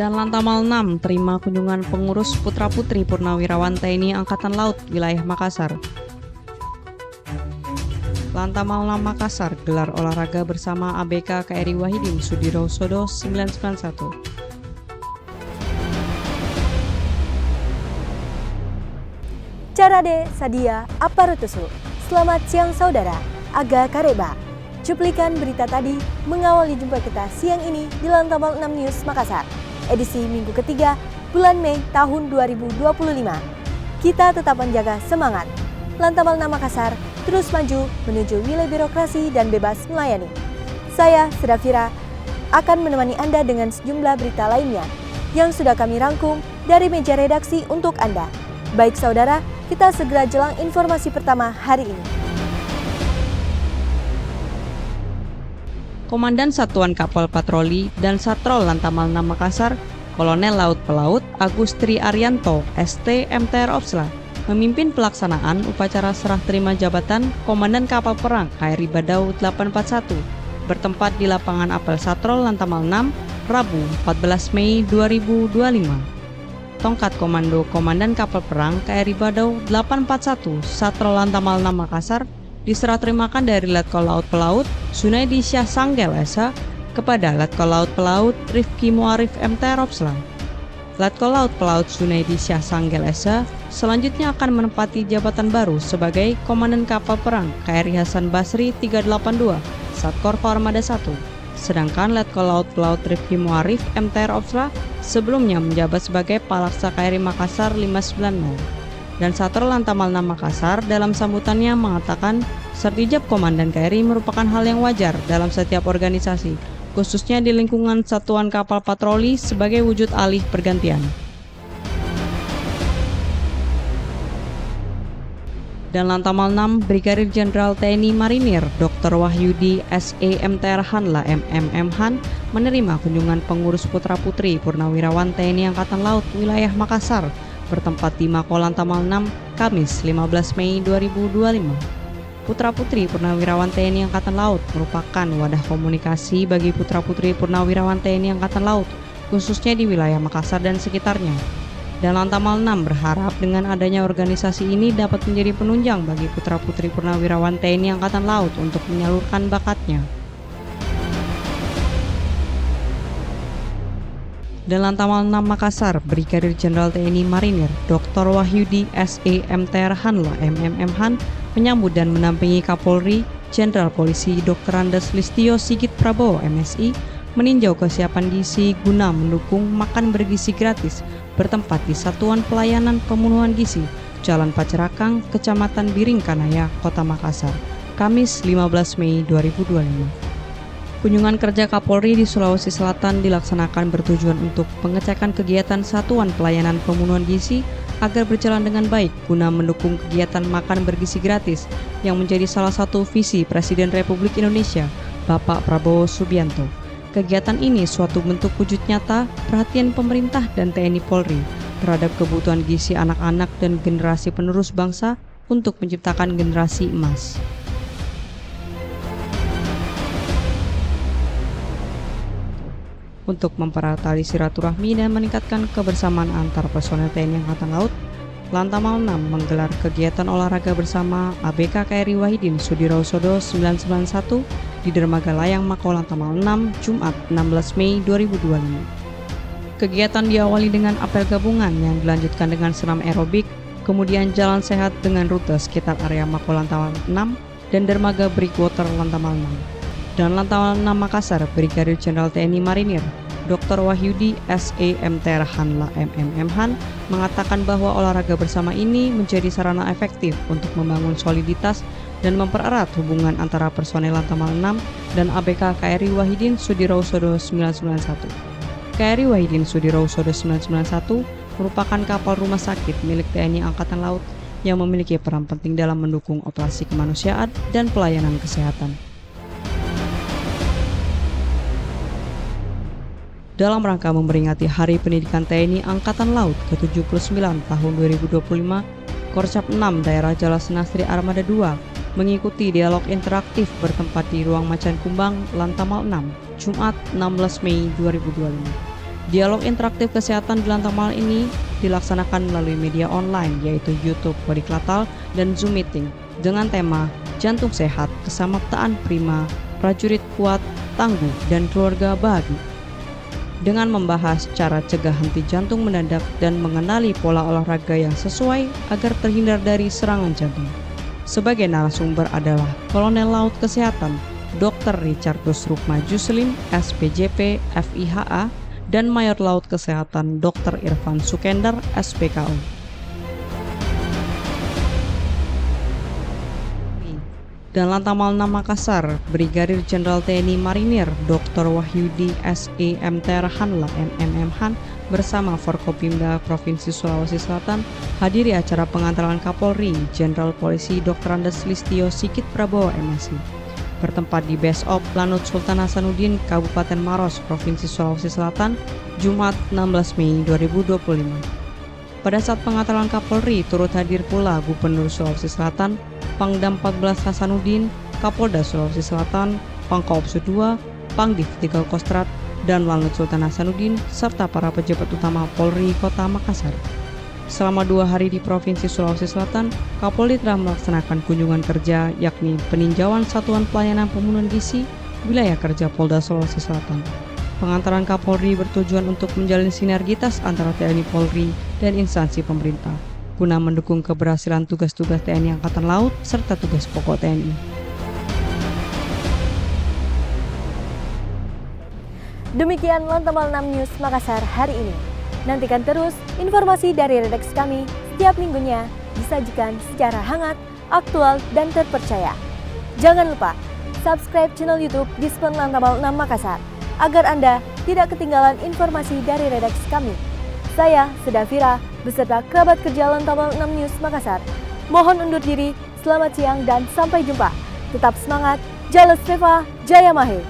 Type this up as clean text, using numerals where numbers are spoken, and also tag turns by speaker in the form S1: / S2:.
S1: Dan Lantamal 6 terima kunjungan pengurus putra-putri Purnawirawan TNI Angkatan Laut wilayah Makassar. Lantamal 6 Makassar gelar olahraga bersama ABK KRI Wahidin Sudirosodo 991.
S2: Carade Sadia Aparutusu. Selamat siang saudara, Aga Kareba. Cuplikan berita tadi mengawali jumpa kita siang ini di Lantamal 6 News Makassar, edisi minggu ketiga bulan Mei tahun 2025. Kita tetap menjaga semangat. Lantamal 6 Makassar terus maju menuju wilayah birokrasi dan bebas melayani. Saya, Sedafira, akan menemani Anda dengan sejumlah berita lainnya yang sudah kami rangkum dari meja redaksi untuk Anda. Baik saudara, kita segera jelang informasi pertama hari ini.
S1: Komandan Satuan Kapal Patroli dan Satrol Lantamal 6 Makassar, Kolonel Laut Pelaut Agustri Arianto, ST MTR Opsla, memimpin pelaksanaan upacara serah terima jabatan Komandan Kapal Perang KRI Badau 841 bertempat di lapangan apel Satrol Lantamal 6, Rabu 14 Mei 2025. Tongkat Komando Komandan Kapal Perang KRI Badau 841 Satrol Lantamal 6 Makassar diserah terimakan dari Letkol Laut Pelaut Sunaidi Syah Sanggel Esa kepada Letkol Laut Pelaut Rifki Muarif MTR Opsla. Letkol Laut Pelaut Sunaidi Syah Sanggel Esa selanjutnya akan menempati jabatan baru sebagai Komandan Kapal Perang KRI Hasan Basri 382 Satkorpa Armada 1. Sedangkan Letkol Laut Pelaut Rifki Muarif MTR Opsla sebelumnya menjabat sebagai Palaksa KRI Makassar 590. Dan Satrol Lantamal 6 Makassar dalam sambutannya mengatakan sertijab Komandan KRI merupakan hal yang wajar dalam setiap organisasi, khususnya di lingkungan Satuan Kapal Patroli sebagai wujud alih pergantian. Dan Lantamal 6 Brigadir Jenderal TNI Marinir Dr. Wahyudi SE MTR Hanla MMM Han menerima kunjungan pengurus putra-putri Purnawirawan TNI Angkatan Laut wilayah Makassar bertempat di Mako Lantamal 6 Kamis 15 Mei 2025. Putra-putri Purnawirawan TNI Angkatan Laut merupakan wadah komunikasi bagi putra-putri Purnawirawan TNI Angkatan Laut, khususnya di wilayah Makassar dan sekitarnya. Dan Lantamal 6 berharap dengan adanya organisasi ini dapat menjadi penunjang bagi putra-putri Purnawirawan TNI Angkatan Laut untuk menyalurkan bakatnya. Dan Lantamal 6 Makassar, Brigadir Jenderal TNI Marinir Dr. Wahyudi SE MTR Hanla MMM Han menyambut dan mendampingi Kapolri Jenderal Polisi Dr. Andes Listio Sigit Prabowo MSI meninjau kesiapan gizi guna mendukung makan bergizi gratis bertempat di Satuan Pelayanan Pemenuhan Gizi Jalan Pacerakang, Kecamatan Biring Kanaya, Kota Makassar, Kamis 15 Mei 2025. Kunjungan kerja Kapolri di Sulawesi Selatan dilaksanakan bertujuan untuk pengecekan kegiatan Satuan Pelayanan Pemenuhan Gizi agar berjalan dengan baik guna mendukung kegiatan makan bergizi gratis yang menjadi salah satu visi Presiden Republik Indonesia, Bapak Prabowo Subianto. Kegiatan ini suatu bentuk wujud nyata perhatian pemerintah dan TNI Polri terhadap kebutuhan gizi anak-anak dan generasi penerus bangsa untuk menciptakan generasi emas. Untuk mempererat tali silaturahmi dan meningkatkan kebersamaan antar personel TNI Angkatan Laut, Lantamal 6 menggelar kegiatan olahraga bersama ABK KRI Wahidin Sudirosodo 991 di Dermaga Layang Mako Lantamal 6, Jumat 16 Mei 2025. Kegiatan diawali dengan apel gabungan yang dilanjutkan dengan senam aerobik, kemudian jalan sehat dengan rute sekitar area Mako Lantamal 6 dan Dermaga Breakwater Lantamal 6. Dan Lantamal 6 Makassar, Brigadir Jenderal TNI Marinir Dr. Wahyudi SE MTR Hanla MMM Han mengatakan bahwa olahraga bersama ini menjadi sarana efektif untuk membangun soliditas dan mempererat hubungan antara personel Lantamal 6 dan ABK KRI Wahidin Sudirosodo 991. KRI Wahidin Sudirosodo 991 merupakan kapal rumah sakit milik TNI Angkatan Laut yang memiliki peran penting dalam mendukung operasi kemanusiaan dan pelayanan kesehatan. Dalam rangka memperingati Hari Pendidikan TNI Angkatan Laut ke-79 tahun 2025, Korsap 6 Daerah Jala Senastri Armada 2 mengikuti dialog interaktif bertempat di Ruang Macan Kumbang, Lantamal 6, Jumat 16 Mei 2025. Dialog interaktif kesehatan di Lantamal ini dilaksanakan melalui media online yaitu YouTube, Wadiklatal, dan Zoom Meeting dengan tema Jantung Sehat, Kesamaptaan Prima, Prajurit Kuat, Tangguh, dan Keluarga Bahagia. Dengan membahas cara cegah henti jantung mendadak dan mengenali pola olahraga yang sesuai agar terhindar dari serangan jantung. Sebagai narasumber adalah Kolonel Laut Kesehatan Dr. Richardus Rukma Juslim, SPJP, FIHA, dan Mayor Laut Kesehatan Dr. Irfan Sukendar, SPKO. Dan Lantamal 6 Makassar, Brigadir Jenderal TNI Marinir Dr. Wahyudi SEMTR Hanla MMM Han bersama Forkopimda Provinsi Sulawesi Selatan hadiri acara pengantaran Kapolri Jenderal Polisi Dr. Andes Listio Sigit Prabowo MSI. Bertempat di Base of Lanut Sultan Hasanuddin, Kabupaten Maros, Provinsi Sulawesi Selatan, Jumat 16 Mei 2025. Pada saat pengantaran Kapolri turut hadir pula Gubernur Sulawesi Selatan, Pangdam 14 Hasanuddin, Kapolda Sulawesi Selatan, Pangkoopsu II, Pangdiv 3 Kostrat, dan Lanut Sultan Hasanuddin, serta para pejabat utama Polri Kota Makassar. Selama 2 hari di Provinsi Sulawesi Selatan, Kapolri telah melaksanakan kunjungan kerja yakni peninjauan Satuan Pelayanan Pembunuhan Gizi wilayah kerja Polda Sulawesi Selatan. Pengantaran Kapolri bertujuan untuk menjalin sinergitas antara TNI Polri dan instansi pemerintah, guna mendukung keberhasilan tugas-tugas TNI Angkatan Laut serta tugas pokok TNI.
S2: Demikian Lantamal 6 News Makassar hari ini. Nantikan terus informasi dari redaksi kami setiap minggunya disajikan secara hangat, aktual, dan terpercaya. Jangan lupa subscribe channel YouTube Dispon Lantamal 6 Makassar agar Anda tidak ketinggalan informasi dari redaksi kami. Saya, Sedavira, beserta kerabat kerja Lantamal 6 News Makassar, mohon undur diri, selamat siang dan sampai jumpa. Tetap semangat, Jales Reva, Jaya Mahe.